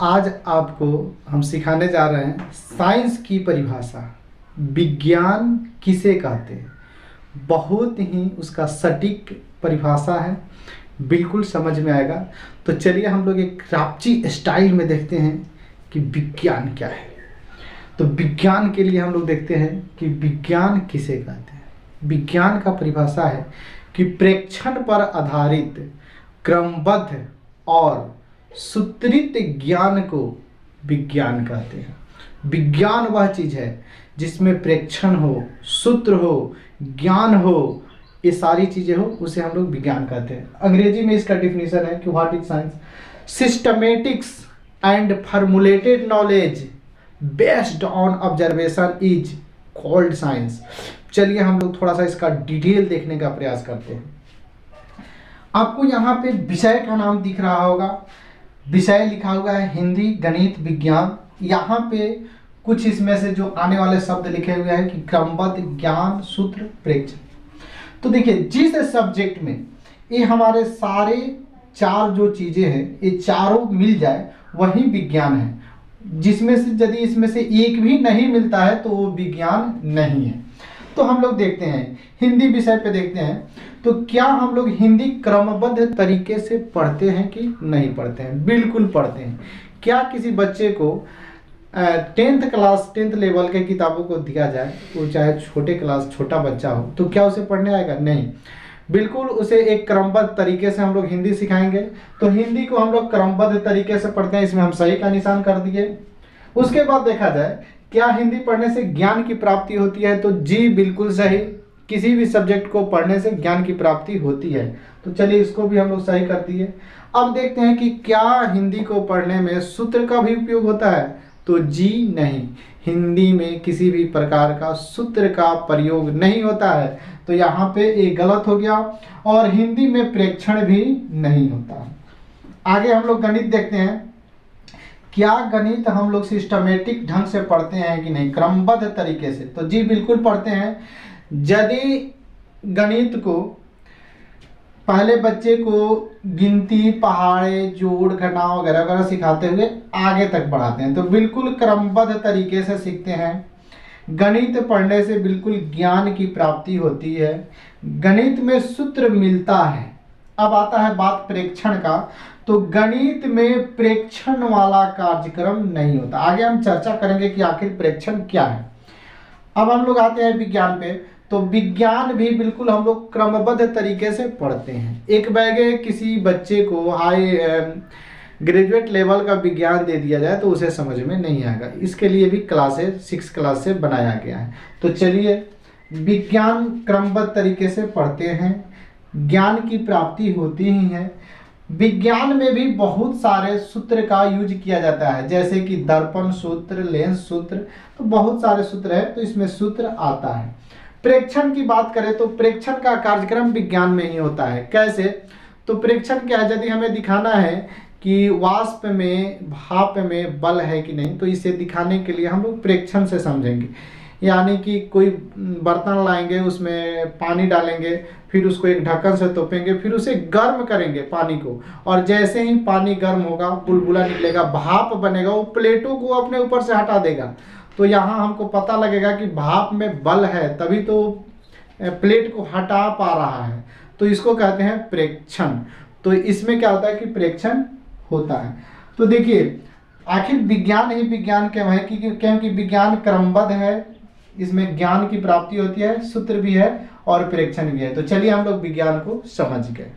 आज आपको हम सिखाने जा रहे हैं साइंस की परिभाषा। विज्ञान किसे कहते हैं, बहुत ही उसका सटीक परिभाषा है, बिल्कुल समझ में आएगा। तो चलिए हम लोग एक रापची स्टाइल में देखते हैं कि विज्ञान क्या है। तो विज्ञान के लिए हम लोग देखते हैं कि विज्ञान किसे कहते हैं। विज्ञान का परिभाषा है कि प्रेक्षण पर आधारित क्रमबद्ध और सूत्रित ज्ञान को विज्ञान कहते हैं। विज्ञान वह चीज़ है जिसमें प्रेक्षण हो, सूत्र हो, ज्ञान हो, ये सारी चीज़ें हो, उसे हम लोग विज्ञान कहते हैं। अंग्रेजी में इसका डिफिनीशन है कि what is science, systematics and formulated knowledge based on observation is called science. चलिए हम लोग थोड़ा सा इसका डिटेल देखने का प्रयास करते हैं। आपको यहाँ पे विषय का नाम दिख रहा होगा, विषय लिखा हुआ है हिंदी, गणित, विज्ञान। यहाँ पे कुछ इसमें से जो आने वाले शब्द लिखे हुए हैं कि क्रमबद्ध, ज्ञान, सूत्र, प्रेक्षण। तो देखिए जिस सब्जेक्ट में ये हमारे सारे चार जो चीजें हैं ये चारों मिल जाए वही विज्ञान है। जिसमें से यदि इसमें से एक भी नहीं मिलता है तो वो विज्ञान नहीं है। तो हम लोग देखते हैं हिंदी विषय पे देखते हैं, तो क्या हम लोग हिंदी क्रमबद्ध तरीके से पढ़ते हैं कि नहीं पढ़ते हैं? बिल्कुल पढ़ते हैं। क्या किसी बच्चे को 10th लेवल के किताबों को दिया जाए, वो चाहे छोटा बच्चा हो, तो क्या उसे पढ़ने आएगा? नहीं। बिल्कुल उसे एक क्रमबद्ध तरीके से हम लोग हिंदी सिखाएंगे। तो हिंदी को हम लोग क्रमबद्ध तरीके से पढ़ते हैं, इसमें हम सही का निशान कर दिए। उसके बाद देखा जाए क्या हिंदी पढ़ने से ज्ञान की प्राप्ति होती है, तो जी बिल्कुल सही। किसी भी सब्जेक्ट को पढ़ने से ज्ञान की प्राप्ति होती है। तो चलिए इसको भी हम लोग सही कर दिए। अब देखते हैं कि क्या हिंदी को पढ़ने में सूत्र का भी उपयोग होता है, तो जी नहीं, हिंदी में किसी भी प्रकार का सूत्र का प्रयोग नहीं होता है। तो यहाँ पे एक गलत हो गया। और हिंदी में प्रेक्षण भी नहीं होता। आगे हम लोग गणित देखते हैं। क्या गणित हम लोग सिस्टमेटिक ढंग से पढ़ते हैं कि नहीं, क्रमबद्ध तरीके से? तो जी बिल्कुल पढ़ते हैं। यदि गणित को पहले बच्चे को गिनती, पहाड़े, जोड़, घटाव वगैरह वगैरह सिखाते हुए आगे तक बढ़ाते हैं, तो बिल्कुल क्रमबद्ध तरीके से सीखते हैं। गणित पढ़ने से बिल्कुल ज्ञान की प्राप्ति होती है। गणित में सूत्र मिलता है। अब आता है बात प्रेक्षण का, तो गणित में प्रेक्षण वाला कार्यक्रम नहीं होता। आगे हम चर्चा करेंगे कि आखिर प्रेक्षण क्या है। अब हम लोग आते हैं विज्ञान पे। तो विज्ञान भी बिल्कुल हम लोग क्रमबद्ध तरीके से पढ़ते हैं। एक बैगे किसी बच्चे को ग्रेजुएट लेवल का विज्ञान दे दिया जाए तो उसे समझ में नहीं आएगा। इसके लिए भी क्लासेस 6 क्लास से बनाया गया है। तो चलिए विज्ञान क्रमबद्ध तरीके से पढ़ते हैं, ज्ञान की प्राप्ति होती ही है। विज्ञान में भी बहुत सारे सूत्र का यूज किया जाता है, जैसे कि दर्पण सूत्र, लेंस सूत्र, तो बहुत सारे सूत्र है, तो इसमें सूत्र आता है। प्रेक्षण की बात करें तो प्रेक्षण का कार्यक्रम विज्ञान में ही होता है। कैसे? तो प्रेक्षण क्या है, यदि हमें दिखाना है कि वाष्प में, भाप में बल है कि नहीं, तो इसे दिखाने के लिए हम लोग प्रेक्षण से समझेंगे। यानी कि कोई बर्तन लाएंगे, उसमें पानी डालेंगे, फिर उसको एक ढक्कन से तोपेंगे, फिर उसे गर्म करेंगे पानी को, और जैसे ही पानी गर्म होगा, बुलबुला निकलेगा, भाप बनेगा, वो प्लेटों को अपने ऊपर से हटा देगा। तो यहाँ हमको पता लगेगा कि भाप में बल है, तभी तो प्लेट को हटा पा रहा है। तो इसको कहते हैं प्रेक्षण। तो इसमें क्या होता है कि प्रेक्षण होता है। तो देखिए आखिर विज्ञान ही विज्ञान क्यों है, क्योंकि विज्ञान क्रमबद्ध है, इसमें ज्ञान की प्राप्ति होती है, सूत्र भी है और प्रेक्षण भी है। तो चलिए हम लोग विज्ञान को समझ गए।